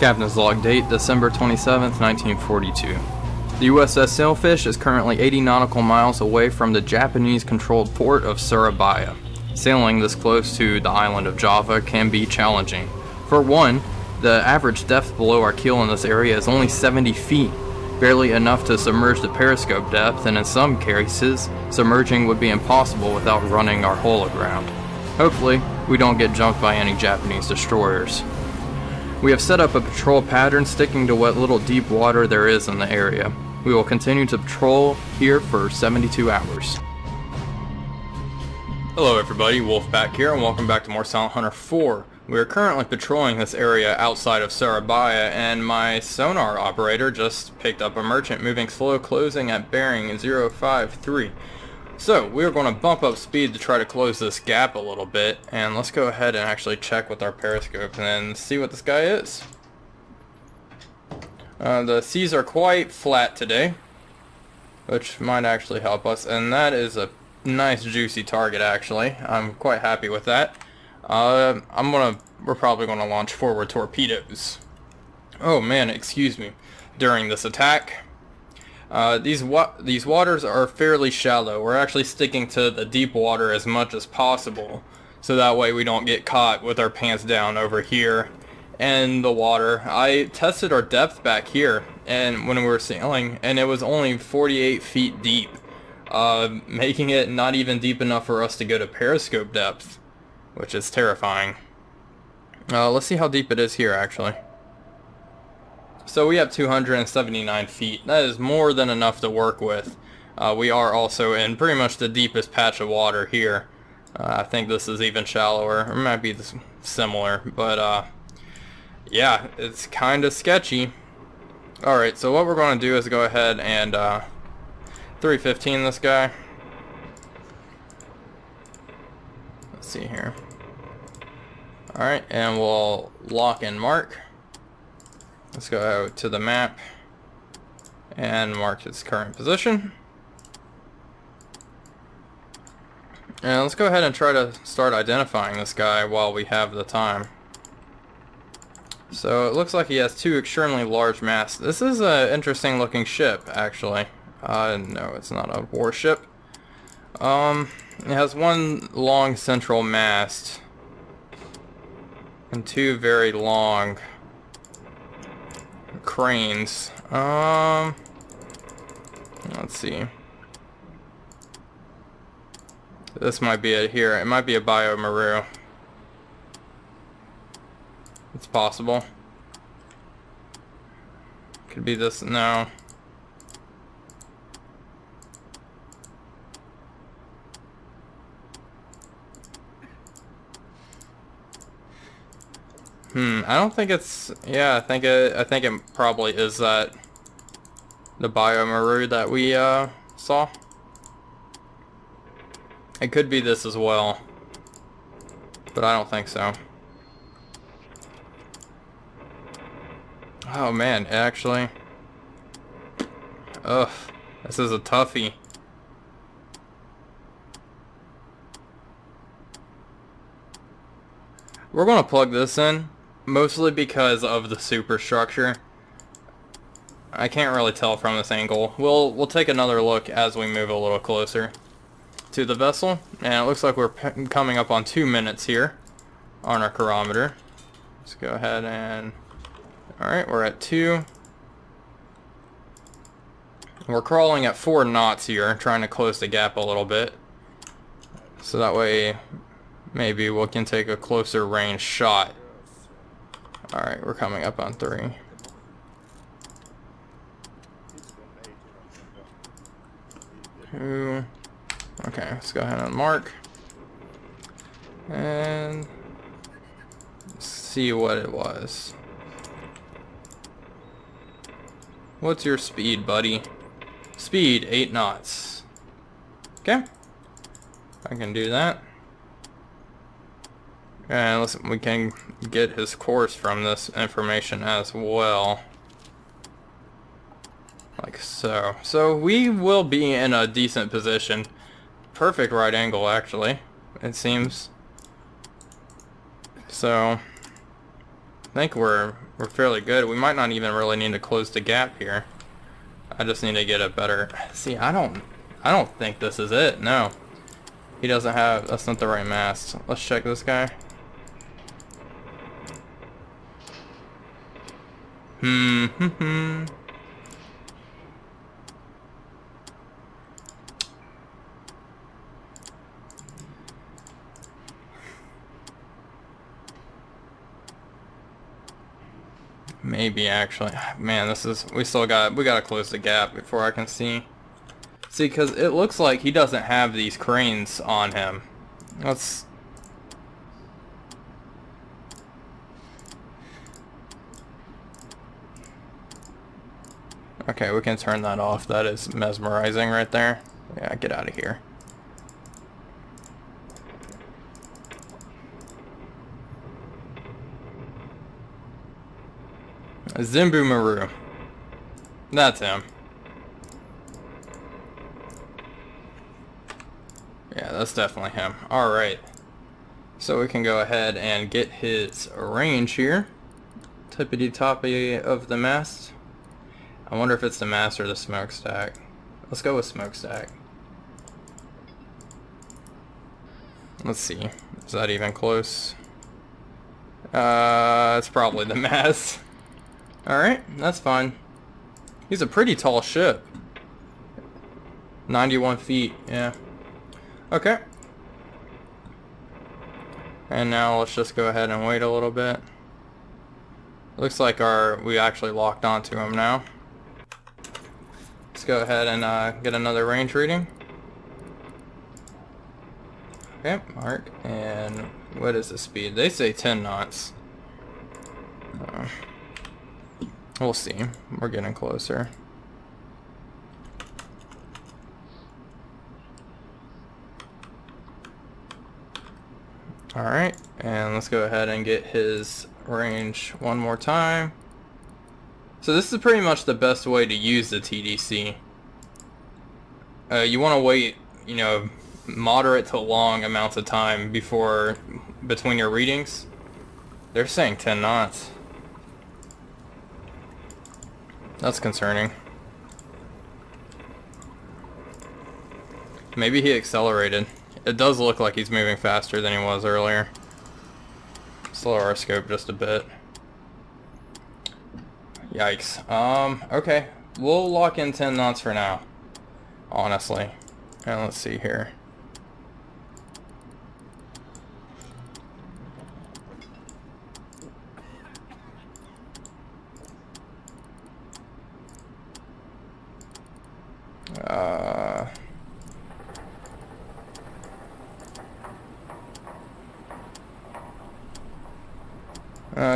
Captain's log date December 27th, 1942. The USS Sailfish is currently 80 nautical miles away from the Japanese-controlled port of Surabaya. Sailing this close to the island of Java can be challenging. For one, the average depth below our keel in this area is only 70 feet, barely enough to submerge the periscope depth, and in some cases, submerging would be impossible without running our hull aground. Hopefully, we don't get jumped by any Japanese destroyers. We have set up a patrol pattern sticking to what little deep water there is in the area. We will continue to patrol here for 72 hours. Hello everybody, Wolfpack here, and welcome back to more Silent Hunter 4. We are currently patrolling this area outside of Surabaya, and my sonar operator just picked up a merchant moving slow, closing at bearing 053. So, we are going to bump up speed to try to close this gap a little bit, and let's go ahead and actually check with our periscope and see what this guy is. The seas are quite flat today, which might actually help us, and that is a nice juicy target actually. I'm quite happy with that. We're probably gonna launch forward torpedoes. Oh man, excuse me. During this attack, these waters are fairly shallow. We're actually sticking to the deep water as much as possible, so that way we don't get caught with our pants down over here in the water. I tested our depth back here, and when we were sailing, and it was only 48 feet deep, making it not even deep enough for us to go to periscope depth, which is terrifying. Let's see how deep it is here actually. So we have 279 feet. That is more than enough to work with. We are also in pretty much the deepest patch of water here. I think this is even shallower, or it might be similar, but yeah, it's kind of sketchy. Alright, so what we're going to do is go ahead and 315 this guy. Let's see here. Alright, and we'll lock and mark. Let's go to the map and mark its current position. And let's go ahead and try to start identifying this guy while we have the time. So it looks like he has two extremely large masts. This is an interesting looking ship actually. No, it's not a warship. It has one long central mast and two very long cranes. Let's see. This might be it here. It might be a Biomaru. It's possible. Could be this. No. I don't think it's. Yeah, I think it probably is that. The Biomaru that we saw. It could be this as well, but I don't think so. Oh man, actually. Ugh, this is a toughie. We're gonna plug this in, mostly because of the superstructure. I can't really tell from this angle. We'll take another look as we move a little closer to the vessel, and it looks like we're coming up on 2 minutes here on our chronometer. Let's go ahead and alright, we're at 2. We're crawling at 4 knots here, trying to close the gap a little bit, so that way maybe we can take a closer range shot. Alright, we're coming up on 3. Two. Okay, let's go ahead and mark. And see what it was. What's your speed, buddy? Speed, 8 knots. Okay. I can do that. And listen, we can get his course from this information as well. Like so. So we will be in a decent position. Perfect right angle, actually, it seems. So I think we're we're fairly good. We might not even really need to close the gap here. I just need to get a better... See, I don't think this is it. No. He doesn't have... That's not the right mast. Let's check this guy. Maybe actually, man, this is, we gotta close the gap before I can see. See, because it looks like he doesn't have these cranes on him. Let's... Okay, we can turn that off. That is mesmerizing right there. Yeah, get out of here. Zimbu Maru. That's him. Yeah, that's definitely him. Alright. So we can go ahead and get his range here. Tippity-toppy of the mast. I wonder if it's the mast or the smokestack. Let's go with smokestack. Let's see. Is that even close? It's probably the mast. Alright, that's fine. He's a pretty tall ship. 91 feet, yeah. Okay. And now let's just go ahead and wait a little bit. Looks like we actually locked onto him now. Let's go ahead and get another range reading. Okay, mark. And what is the speed? They say 10 knots. We'll see. We're getting closer. Alright, and let's go ahead and get his range one more time. So this is pretty much the best way to use the TDC. You want to wait, you know, moderate to long amounts of time between your readings. They're saying 10 knots. That's concerning. Maybe he accelerated. It does look like he's moving faster than he was earlier. Slow our scope just a bit. Yikes. Okay. We'll lock in 10 knots for now. Honestly. And let's see here.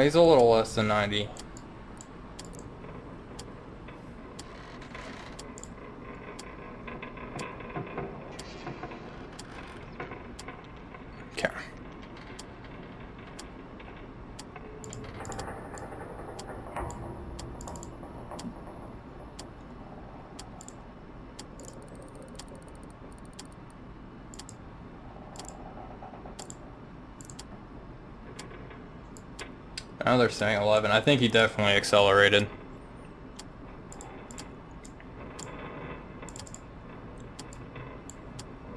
He's a little less than 90. Okay. Now they're saying 11. I think he definitely accelerated.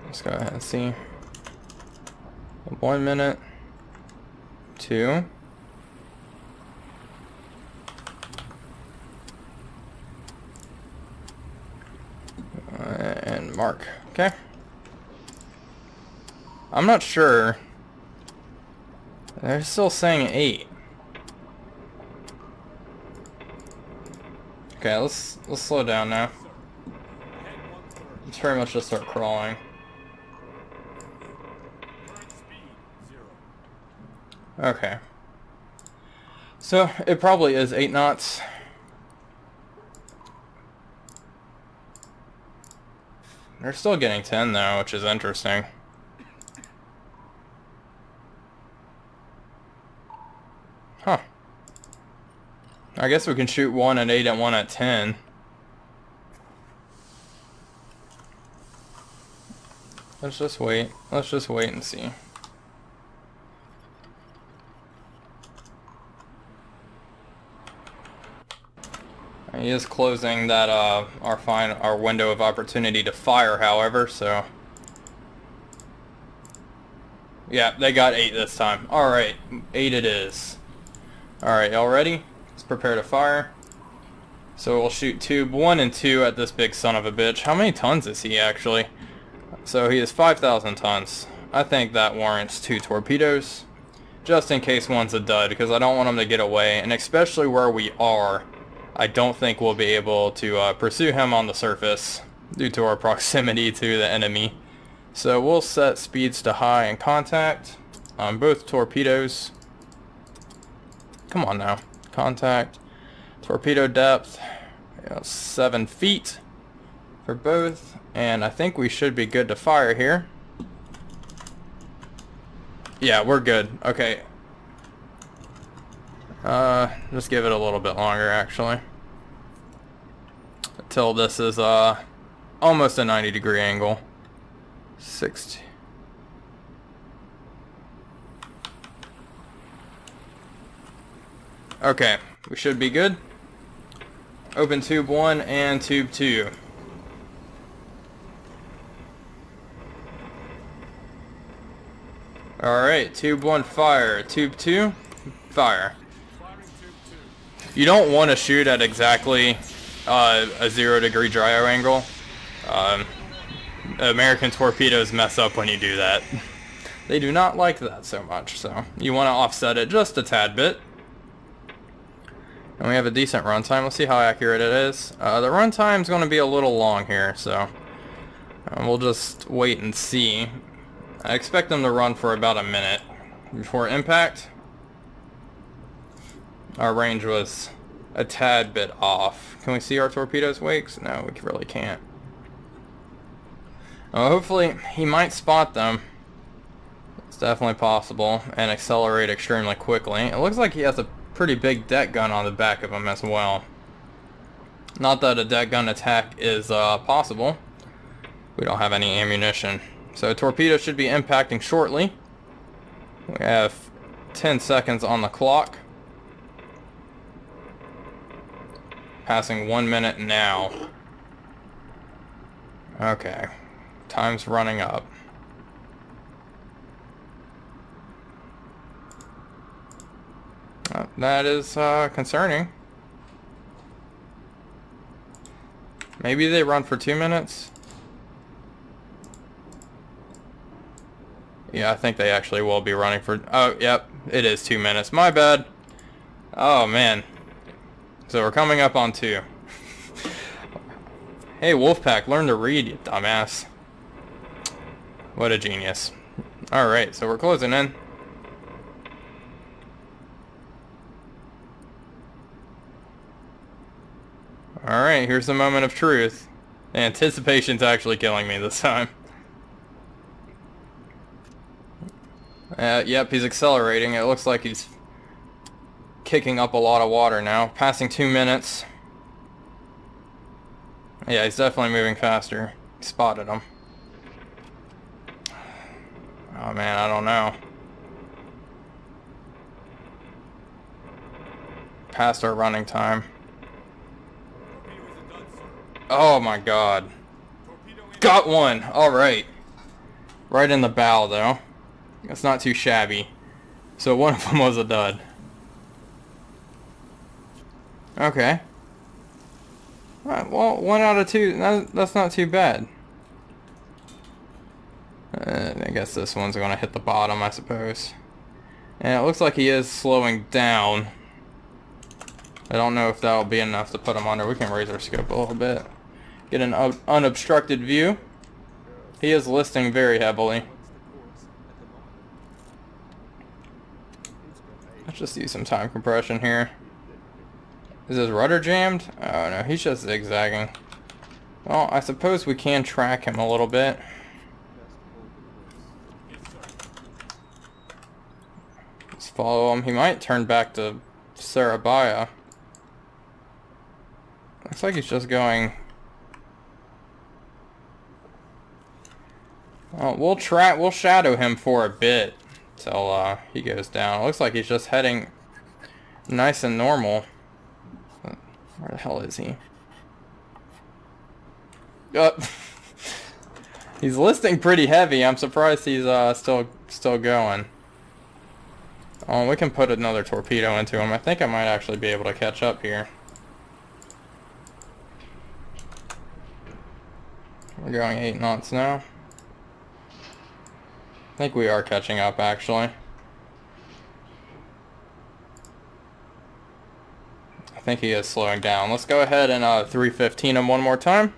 Let's go ahead and see. 1 minute. 2. And mark. Okay. I'm not sure. They're still saying 8. Okay, let's slow down now. Let's pretty much just start crawling. Okay. So it probably is 8 knots. They're still getting 10 though, which is interesting. Huh. I guess we can shoot one at 8 and one at 10. Let's just wait. Let's just wait and see. He is closing that our window of opportunity to fire, however, so yeah, they got 8 this time. Alright, 8 it is. Alright, y'all ready? Let's prepare to fire. So we'll shoot tube 1 and 2 at this big son of a bitch. How many tons is he actually? So he is 5,000 tons. I think that warrants 2 torpedoes, just in case one's a dud, because I don't want him to get away, and especially where we are, I don't think we'll be able to pursue him on the surface due to our proximity to the enemy. So we'll set speeds to high in contact on both torpedoes. Come on now. Contact. Torpedo depth, 7 feet for both, and I think we should be good to fire here. Yeah, we're good. Okay. Just give it a little bit longer, actually, until this is almost a 90-degree angle. 60. Okay, we should be good. Open tube 1 and tube 2. Alright, tube 1 fire, tube 2 fire. You don't want to shoot at exactly a 0-degree gyro angle. American torpedoes mess up when you do that. They do not like that so much, so you want to offset it just a tad bit. And we have a decent runtime. Let's see how accurate it is. The runtime's going to be a little long here, so we'll just wait and see. I expect them to run for about a minute before impact. Our range was a tad bit off. Can we see our torpedoes' wakes? No, we really can't. Hopefully he might spot them. It's definitely possible, and accelerate extremely quickly. It looks like he has a pretty big deck gun on the back of him as well. Not that a deck gun attack is possible. We don't have any ammunition. So torpedo should be impacting shortly. We have 10 seconds on the clock. Passing 1 minute now. Okay. Time's running up. That is concerning. Maybe they run for 2 minutes. Yeah, I think they actually will be running for... Oh, yep, it is 2 minutes. My bad. Oh, man. So we're coming up on 2. Hey, Wolfpack, learn to read, you dumbass. What a genius. Alright, so we're closing in. Alright, here's the moment of truth. Anticipation's actually killing me this time. Yep, he's accelerating. It looks like he's kicking up a lot of water now. Passing 2 minutes. Yeah, he's definitely moving faster. Spotted him. Oh man, I don't know. Past our running time. Oh my god. Got one! Alright. Right in the bow though. That's not too shabby. So one of them was a dud. Okay. Alright, well, 1 out of 2. That's not too bad. I guess this one's going to hit the bottom, I suppose. And it looks like he is slowing down. I don't know if that'll be enough to put him under. We can raise our scope a little bit. Get an unobstructed view. He is listing very heavily. Let's just use some time compression here. Is his rudder jammed? Oh no, he's just zigzagging. Well, I suppose we can track him a little bit. Let's follow him. He might turn back to Surabaya. Looks like he's just going... Well, we'll shadow him for a bit till he goes down. It looks like he's just heading nice and normal. Where the hell is he? He's listing pretty heavy. I'm surprised he's still going. Oh, we can put another torpedo into him. I think I might actually be able to catch up here. We're going 8 knots now. I think we are catching up, actually. I think he is slowing down. Let's go ahead and 315 him one more time,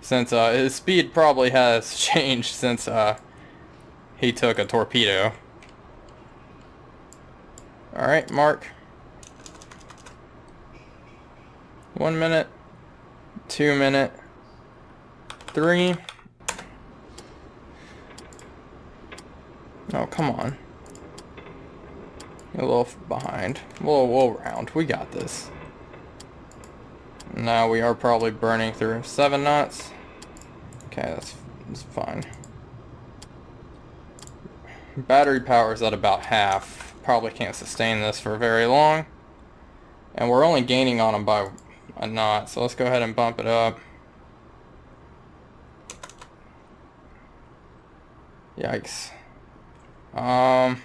since his speed probably has changed since he took a torpedo. Alright, mark. 1 minute, 2 minute, 3. Oh, come on. A little behind. We'll round. We got this. Now we are probably burning through 7 knots. Okay, that's fine. Battery power is at about half. Probably can't sustain this for very long. And we're only gaining on them by a knot, so let's go ahead and bump it up. Yikes. Well,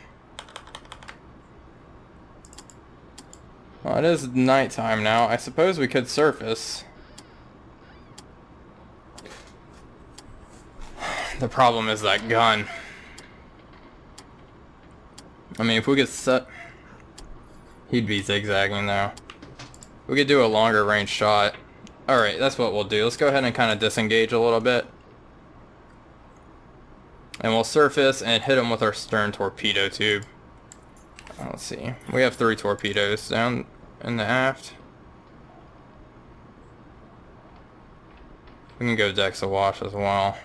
it is nighttime now. I suppose we could surface. The problem is that gun. I mean, if we could set... He'd be zigzagging now. We could do a longer range shot. Alright, that's what we'll do. Let's go ahead and kind of disengage a little bit. And we'll surface and hit him with our stern torpedo tube. Let's see. We have 3 torpedoes down in the aft. We can go decks awash as well.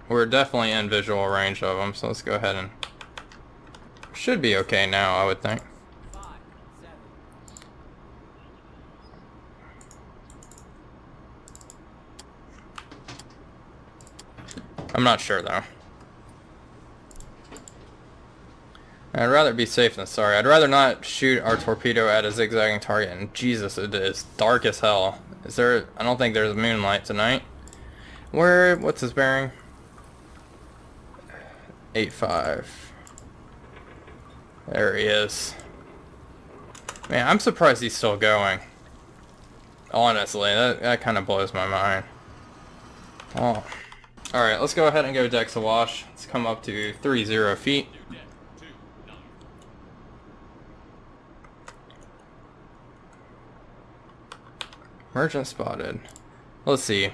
We're definitely in visual range of them, so let's go ahead and... Should be okay now, I would think. 5, 7. I'm not sure though. I'd rather be safe than sorry. I'd rather not shoot our torpedo at a zigzagging target. And Jesus, it is dark as hell. Is there... I don't think there's moonlight tonight. What's his bearing? 8.5. There he is. Man, I'm surprised he's still going. Honestly, that kind of blows my mind. Oh. Alright, let's go ahead and go decks awash. Let's come up to 30 feet. Merchant spotted. Let's see.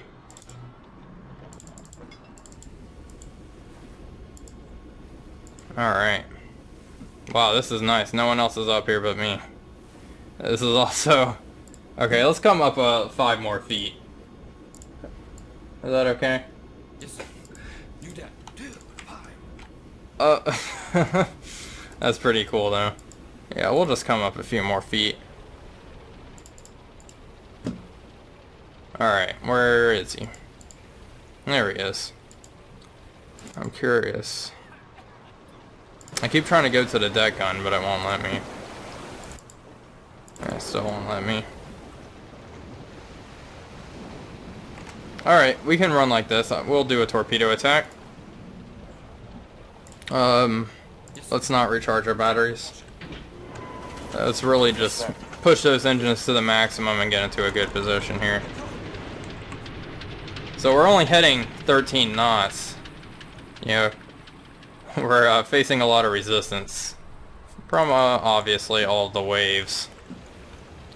Alright. Wow, this is nice. No one else is up here but me. This is also... Okay, let's come up 5 more feet. Is that okay? Yes, sir. You down. 2, 5. That's pretty cool though. Yeah, we'll just come up a few more feet. Alright, where is he? There he is. I'm curious. I keep trying to go to the deck gun, but it won't let me. It still won't let me. Alright, we can run like this. We'll do a torpedo attack. Let's not recharge our batteries. Let's really just push those engines to the maximum and get into a good position here. So we're only heading 13 knots. You know, we're facing a lot of resistance from obviously all of the waves.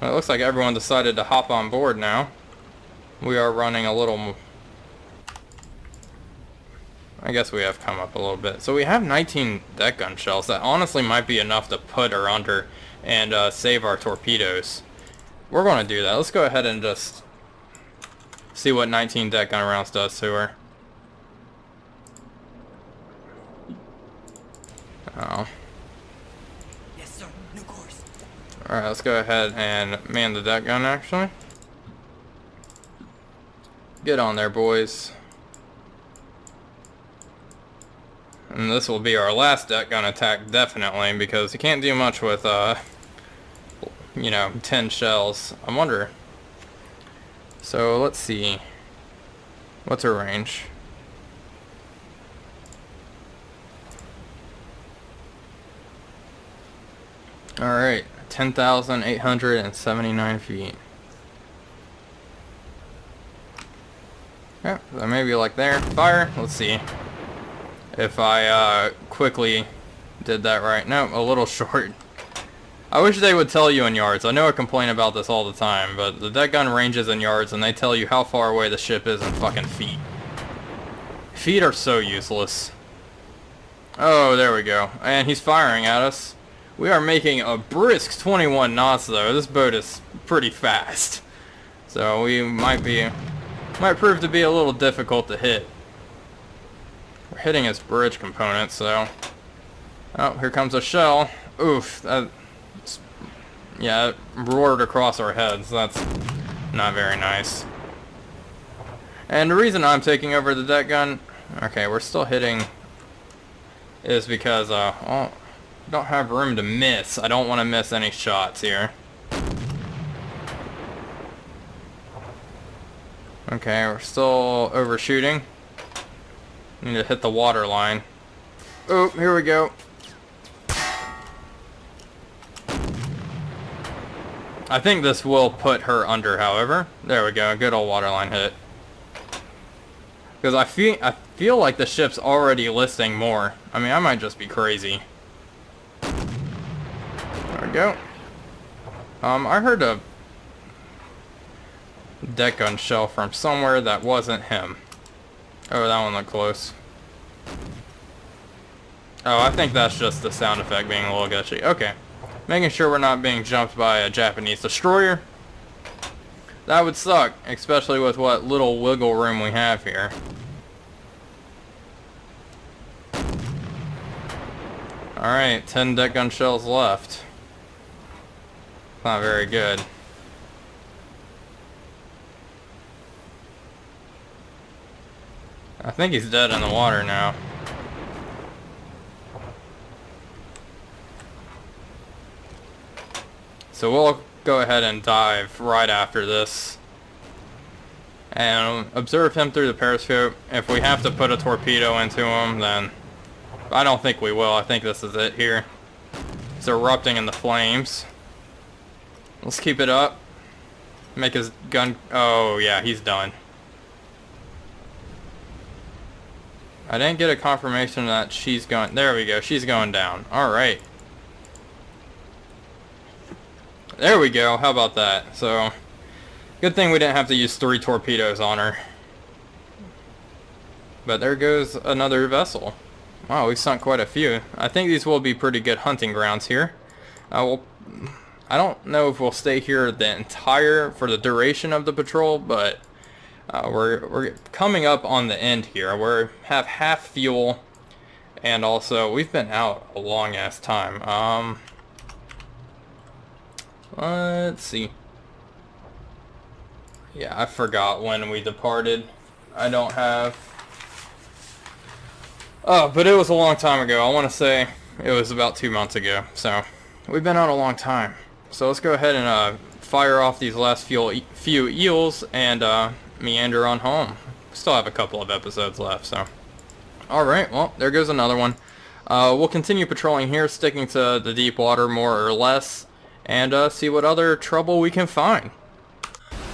It looks like everyone decided to hop on board now. We are running a little... I guess we have come up a little bit. So we have 19 deck gun shells. That honestly might be enough to put her under and save our torpedoes. We're going to do that. Let's go ahead and just see what 19 deck gun rounds does to her. Oh. Yes, sir. New course. Alright, let's go ahead and man the deck gun actually. Get on there, boys. And this will be our last deck gun attack, definitely, because you can't do much with, you know, 10 shells. I wonder, So let's see. What's her range? Alright, 10,879 feet. Yeah, so maybe like there. Fire. Let's see if I quickly did that right. No, a little short. I wish they would tell you in yards. I know I complain about this all the time, but the deck gun ranges in yards and they tell you how far away the ship is in fucking feet. Feet are so useless. Oh, there we go. And he's firing at us. We are making a brisk 21 knots though. This boat is pretty fast. So we might prove to be a little difficult to hit. We're hitting his bridge component, so... Oh, here comes a shell. Oof, yeah, it roared across our heads. That's not very nice. And the reason I'm taking over the deck gun... Okay, we're still hitting... is because, I don't have room to miss. I don't want to miss any shots here. Okay, we're still overshooting. Need to hit the water line. Oh, here we go. I think this will put her under, however. There we go, good old waterline hit. Because I feel like the ship's already listing more. I mean, I might just be crazy. There we go. I heard a deck gun shell from somewhere that wasn't him. Oh, that one looked close. Oh, I think that's just the sound effect being a little glitchy. Okay. Making sure we're not being jumped by a Japanese destroyer. That would suck, especially with what little wiggle room we have here. Alright, 10 deck gun shells left. Not very good. I think he's dead in the water now. So we'll go ahead and dive right after this. And observe him through the periscope. If we have to put a torpedo into him, then... I don't think we will. I think this is it here. He's erupting in the flames. Let's keep it up. Make his gun... Oh, yeah, he's done. I didn't get a confirmation that she's going... There we go. She's going down. Alright. There we go. How about that? So, good thing we didn't have to use 3 torpedoes on her. But there goes another vessel. Wow, we sunk quite a few. I think these will be pretty good hunting grounds here. I don't know if we'll stay here for the duration of the patrol, but we're coming up on the end here. We have half fuel, and also we've been out a long ass time. Let's see. Yeah, I forgot when we departed. I don't have... Oh, but it was a long time ago. I want to say it was about 2 months ago. So, we've been out a long time. So let's go ahead and fire off these last few eels and meander on home. Still have a couple of episodes left, so... Alright, well, there goes another one. We'll continue patrolling here, sticking to the deep water more or less, and see what other trouble we can find.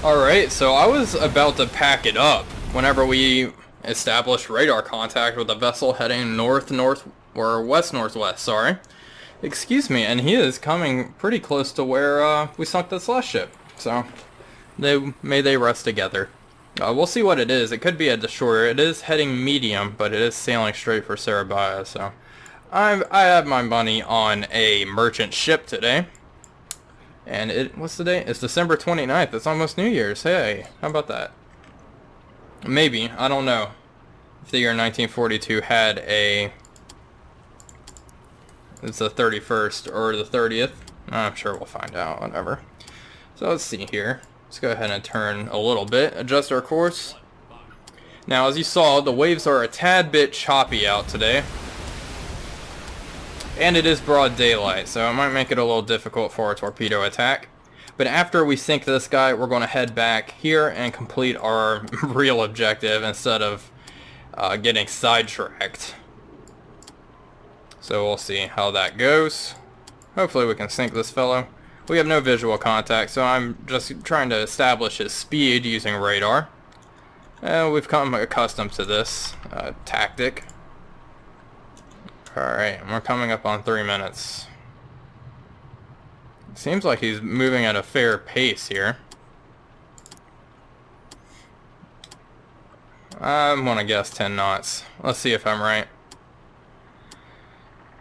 Alright, so I was about to pack it up whenever we established radar contact with a vessel heading west-northwest, sorry. Excuse me, and he is coming pretty close to where we sunk this last ship. So, may they rest together. We'll see what it is. It could be a destroyer. It is heading medium, but it is sailing straight for Surabaya, so... I have my money on a merchant ship today. And what's the date? It's December 29th. It's almost New Year's. Hey, how about that? Maybe. I don't know. If the year 1942 had it's the 31st or the 30th. I'm sure we'll find out. Whatever. So let's see here. Let's go ahead and turn a little bit. Adjust our course. Now, as you saw, the waves are a tad bit choppy out today. And it is broad daylight, so it might make it a little difficult for a torpedo attack. But But after we sink this guy, we're going to head back here and complete our real objective instead of getting sidetracked. So we'll see how that goes. Hopefully we can sink this fellow. We have no visual contact, so I'm just trying to establish his speed using radar. We've come accustomed to this tactic. Alright, we're coming up on 3 minutes. Seems like he's moving at a fair pace here. I'm gonna guess 10 knots. Let's see if I'm right.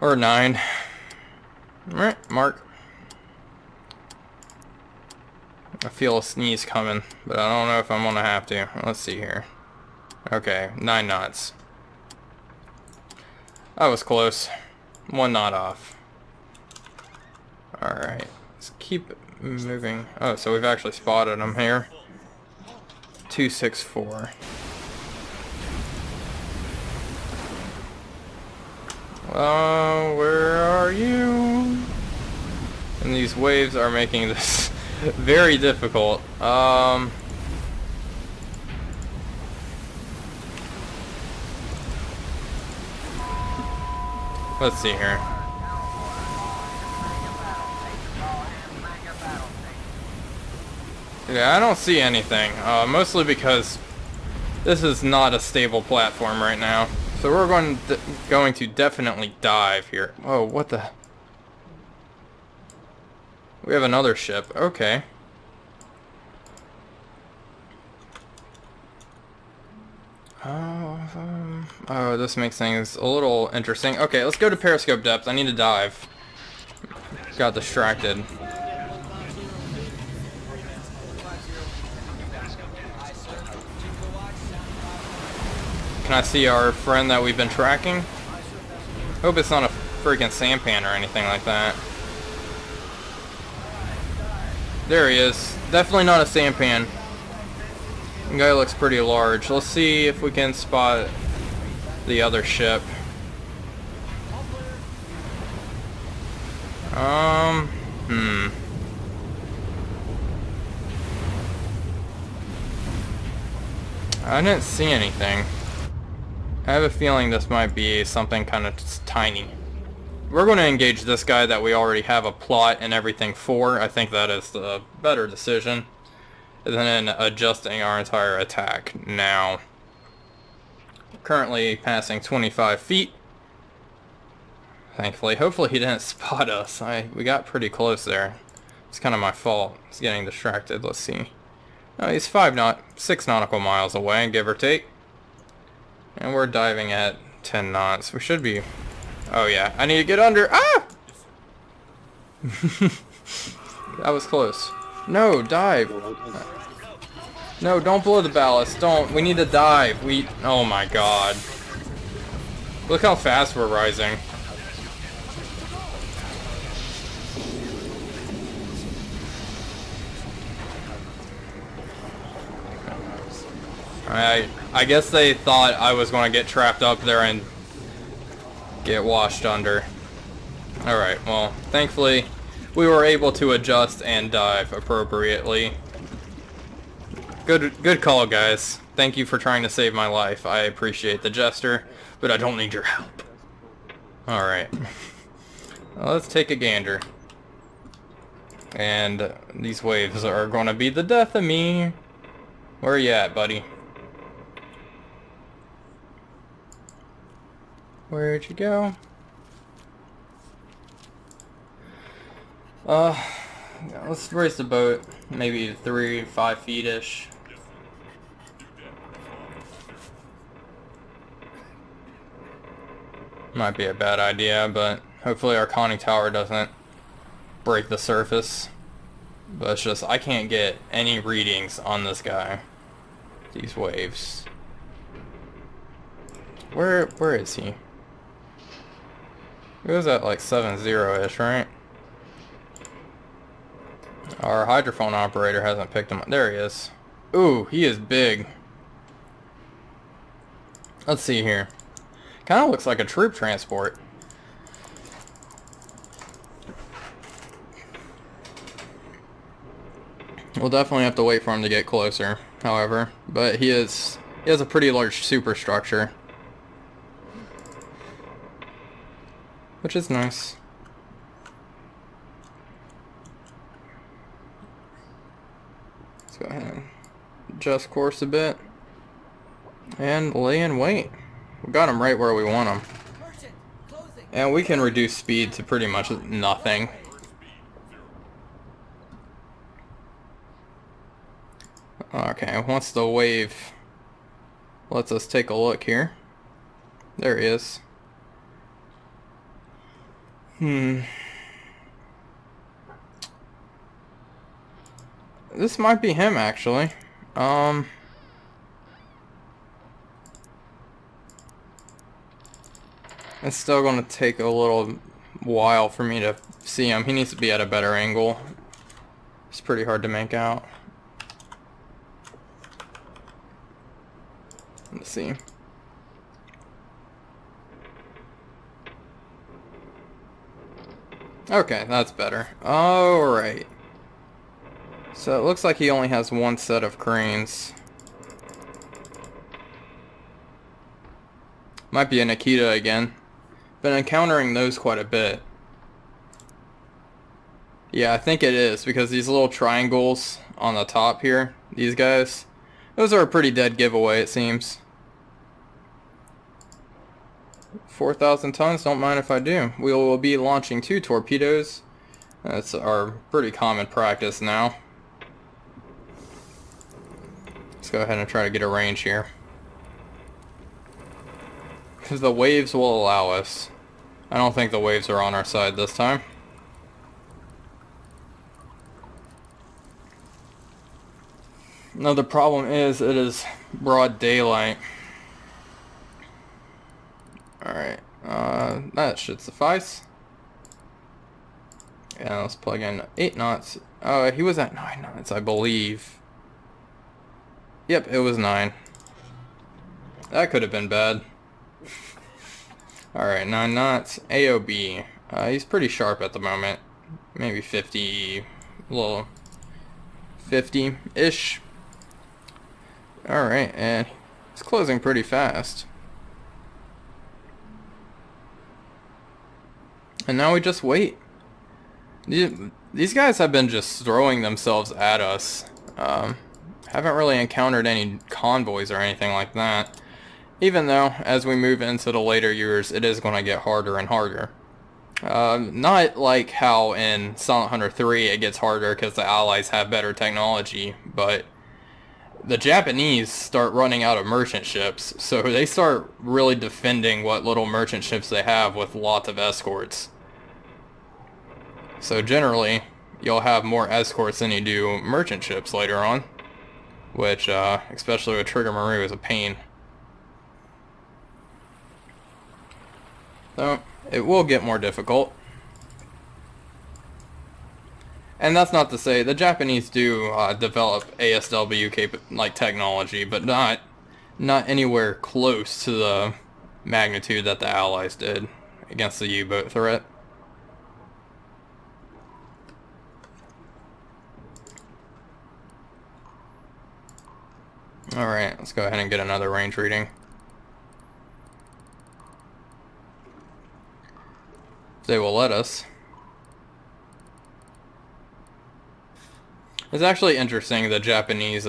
Or 9. Alright, mark. I feel a sneeze coming, but I don't know if I'm gonna have to. Let's see here. Okay, 9 knots. That was close. 1 knot off. Alright, let's keep moving. Oh, so we've actually spotted him here. 264. Where are you? And these waves are making this very difficult. Let's see here. Yeah, I don't see anything. Mostly because this is not a stable platform right now. So we're going to definitely dive here. Oh, what the... We have another ship. Okay. Oh, this makes things a little interesting. Okay, let's go to periscope depth. I need to dive. Got distracted. Can I see our friend that we've been tracking? Hope it's not a freaking sampan or anything like that. There he is. Definitely not a sampan. The guy looks pretty large. Let's see if we can spot the other ship. I didn't see anything. I have a feeling this might be something kind of tiny. We're going to engage this guy that we already have a plot and everything for. I think that is the better decision than adjusting our entire attack now. Currently passing 25 feet. Thankfully. Hopefully he didn't spot us. We got pretty close there. It's kind of my fault. He's getting distracted. Let's see. No, he's 6 nautical miles away, give or take. And we're diving at 10 knots. We should be... Oh yeah, I need to get under. Ah! That was close. No, dive. No, don't blow the ballast. Don't. We need to dive. Oh my god. Look how fast we're rising. I guess they thought I was going to get trapped up there and get washed under. Alright, well, thankfully we were able to adjust and dive appropriately. Good call, guys. Thank you for trying to save my life. I appreciate the gesture, but I don't need your help. Alright. Well, let's take a gander. And these waves are going to be the death of me. Where are you at, buddy? Where'd you go? Let's raise the boat. Maybe 3-5 feet-ish. Might be a bad idea, but hopefully our conning tower doesn't break the surface. But it's just, I can't get any readings on this guy. These waves. Where is he? It was at like 7-0-ish, right? Our hydrophone operator hasn't picked him up. There he is. Ooh, he is big. Let's see here. Kind of looks like a troop transport. We'll definitely have to wait for him to get closer, however. But he has a pretty large superstructure, which is nice. Let's go ahead and adjust course a bit and lay in wait. We got him right where we want him. Merchant, closing. And we can reduce speed to pretty much nothing. Okay, once the wave lets us take a look here. There he is. This might be him, actually. It's still going to take a little while for me to see him. He needs to be at a better angle. It's pretty hard to make out. Let's see. Okay, that's better. Alright. So it looks like he only has one set of cranes. Might be a Nikita again. Been encountering those quite a bit. Yeah, I think it is, because these little triangles on the top here, these guys, those are a pretty dead giveaway, it seems. 4,000 tons, don't mind if I do. We will be launching 2 torpedoes. That's our pretty common practice now. Let's go ahead and try to get a range here, because the waves will allow us. I don't think the waves are on our side this time. Now the problem is, it is broad daylight. Alright, that should suffice. Yeah, let's plug in 8 knots. He was at 9 knots, I believe. Yep, it was 9. That could have been bad. Alright, 9 knots. AOB. He's pretty sharp at the moment. Maybe 50, a little 50-ish. Alright, and it's closing pretty fast. And now we just wait. These guys have been just throwing themselves at us. Haven't really encountered any convoys or anything like that. Even though, as we move into the later years, it is going to get harder and harder. Not like how in Silent Hunter 3 it gets harder because the Allies have better technology, but the Japanese start running out of merchant ships, so they start really defending what little merchant ships they have with lots of escorts. So generally, you'll have more escorts than you do merchant ships later on, which, especially with Trigger Maru, is a pain. So, it will get more difficult. And that's not to say, the Japanese do develop ASW technology, but not anywhere close to the magnitude that the Allies did against the U-boat threat. Alright, let's go ahead and get another range reading. If they will let us. It's actually interesting, the Japanese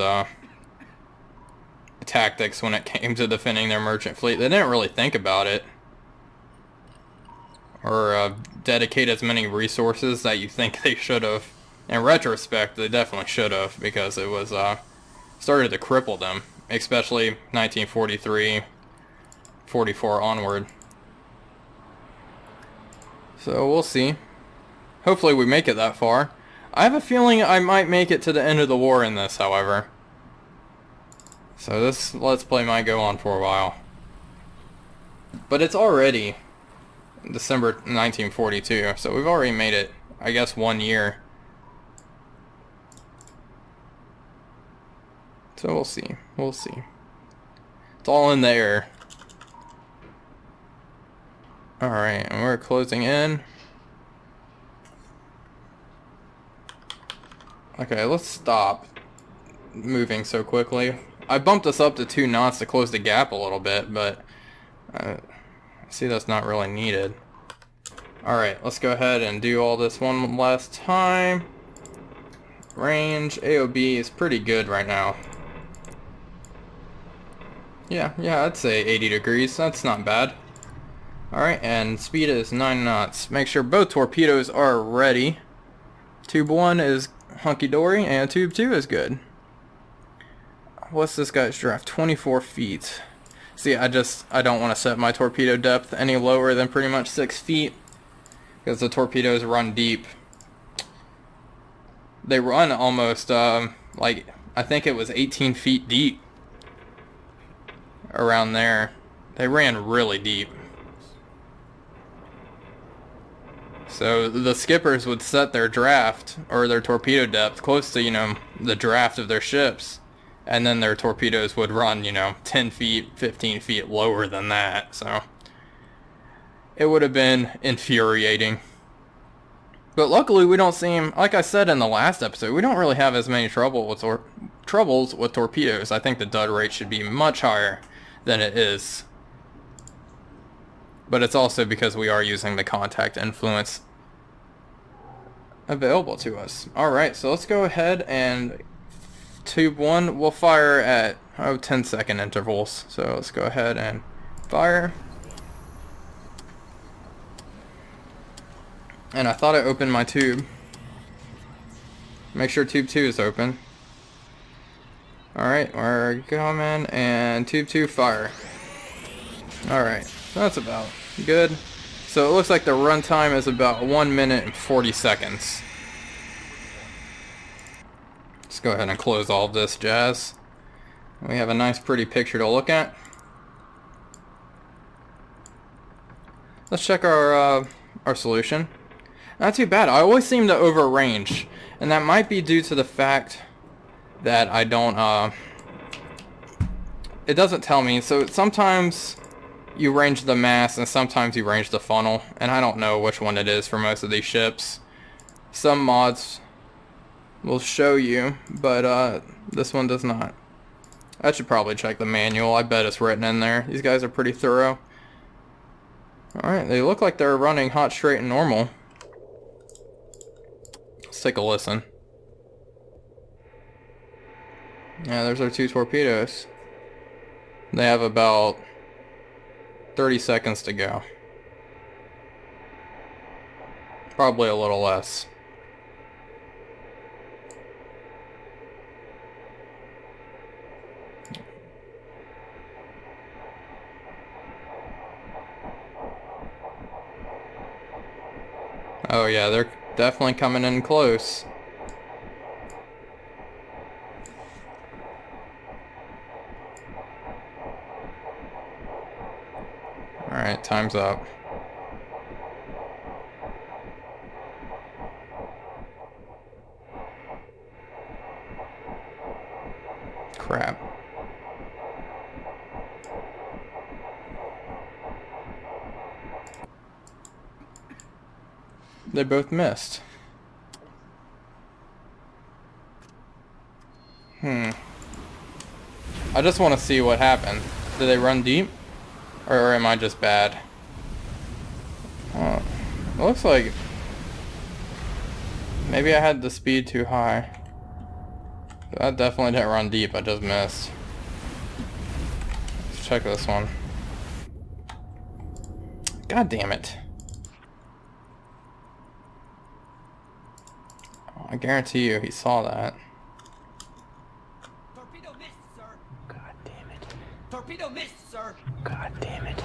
tactics when it came to defending their merchant fleet. They didn't really think about it, or dedicate as many resources that you think they should have. In retrospect, they definitely should have, because it was started to cripple them, especially 1943, 44 onward. So we'll see. Hopefully we make it that far. I have a feeling I might make it to the end of the war in this, however. So this Let's Play might go on for a while. But it's already December 1942, so we've already made it, I guess, 1 year. So we'll see. We'll see. It's all in the air. Alright, and we're closing in. Okay, let's stop moving so quickly. I bumped us up to 2 knots to close the gap a little bit, but I see that's not really needed. Alright, let's go ahead and do all this one last time. Range, AOB is pretty good right now. Yeah, I'd say 80 degrees. That's not bad. Alright, and speed is 9 knots. Make sure both torpedoes are ready. Tube 1 is hunky-dory, and Tube 2 is good. What's this guy's draft? 24 feet. See, I don't want to set my torpedo depth any lower than pretty much 6 feet. Because the torpedoes run deep. They run almost, like, I think it was 18 feet deep. Around there. They ran really deep. So the skippers would set their draft, or their torpedo depth, close to, you know, the draft of their ships. And then their torpedoes would run, you know, 10 feet, 15 feet lower than that. So it would have been infuriating. But luckily we don't seem, like I said in the last episode, we don't really have as many troubles with torpedoes. I think the dud rate should be much higher than it is. But it's also because we are using the contact influence available to us. Alright, so let's go ahead and Tube 1 will fire at 10-second intervals. So let's go ahead and fire. And I thought I opened my tube. Make sure Tube 2 is open. Alright, we're coming, and Tube 2 fire. Alright, that's about good. So it looks like the runtime is about 1 minute and 40 seconds. Let's go ahead and close all of this jazz. We have a nice pretty picture to look at. Let's check our solution. Not too bad. I always seem to overrange, and that might be due to the fact that I don't, it doesn't tell me. So sometimes you range the mast and sometimes you range the funnel, and I don't know which one it is for most of these ships. Some mods will show you, but this one does not. I should probably check the manual. I bet it's written in there. These guys are pretty thorough. Alright, they look like they're running hot, straight, and normal. Let's take a listen. Yeah, there's our 2 torpedoes. They have about 30 seconds to go. Probably a little less. Oh yeah, they're definitely coming in close. Alright, time's up. Crap. They both missed. I just want to see what happened. Did they run deep? Or am I just bad? It looks like maybe I had the speed too high. That definitely didn't run deep, I just missed. Let's check this one. God damn it. I guarantee you he saw that. Torpedo missed, sir. God damn it. Torpedo missed, sir. God damn it.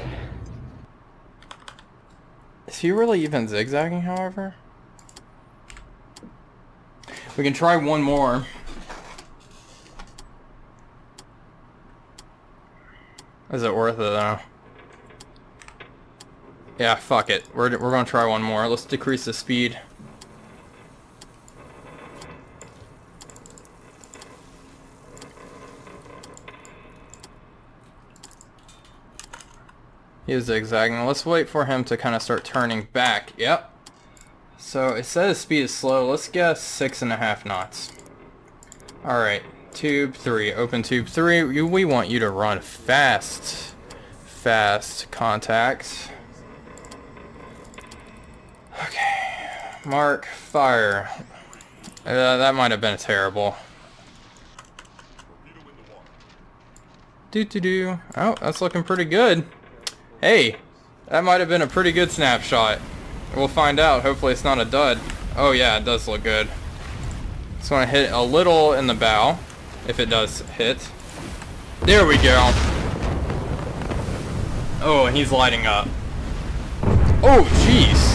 Is he really even zigzagging, however? We can try one more. Is it worth it though? Yeah, fuck it. We're gonna try one more. Let's decrease the speed. He is zigzagging. Let's wait for him to kind of start turning back. Yep. So it says speed is slow. Let's guess 6.5 knots. Alright, tube 3. Open tube 3. We want you to run fast. Fast contact. Okay. Mark, fire. That might have been terrible. Doo-doo-doo. Oh, that's looking pretty good. Hey, that might have been a pretty good snapshot. We'll find out. Hopefully it's not a dud. Oh yeah, it does look good. Just want to hit a little in the bow, if it does hit. There we go. Oh, and he's lighting up. Oh, jeez.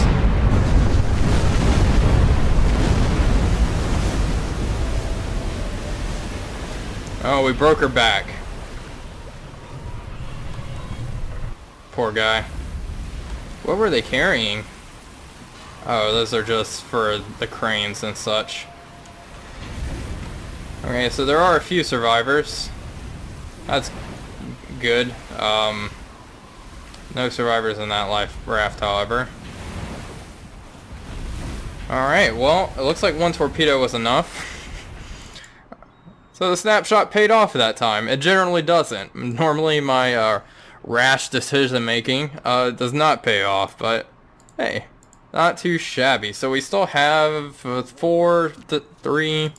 Oh, we broke her back. Poor guy. What were they carrying? Oh, those are just for the cranes and such. Okay, so there are a few survivors. That's good. No survivors in that life raft, however. Alright, well, it looks like one torpedo was enough. So the snapshot paid off that time. It generally doesn't. Normally my rash decision making does not pay off, but hey, not too shabby. So we still have 3.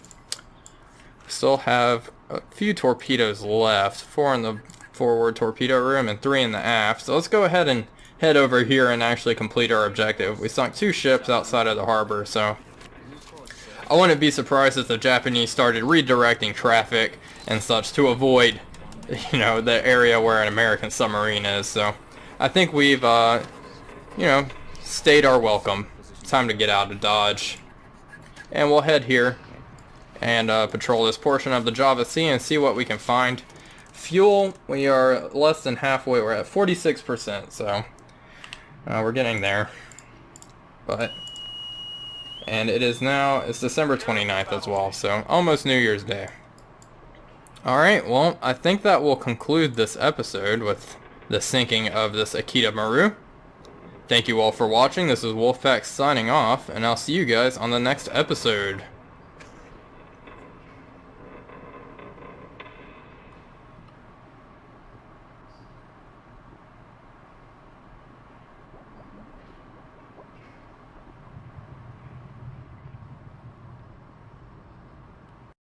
Still have a few torpedoes left. 4 in the forward torpedo room and 3 in the aft. So let's go ahead and head over here and actually complete our objective. We sunk 2 ships outside of the harbor, so I wouldn't be surprised if the Japanese started redirecting traffic and such to avoid, you know, the area where an American submarine is. So I think we've you know, stayed our welcome. It's time to get out of Dodge, and we'll head here and patrol this portion of the Java Sea and see what we can find. Fuel, we are less than halfway. We're at 46%, so we're getting there. And it is now, it's December 29th as well, so almost New Year's Day. Alright, well, I think that will conclude this episode with the sinking of this Akita Maru. Thank you all for watching. This is Wolfpack signing off, and I'll see you guys on the next episode.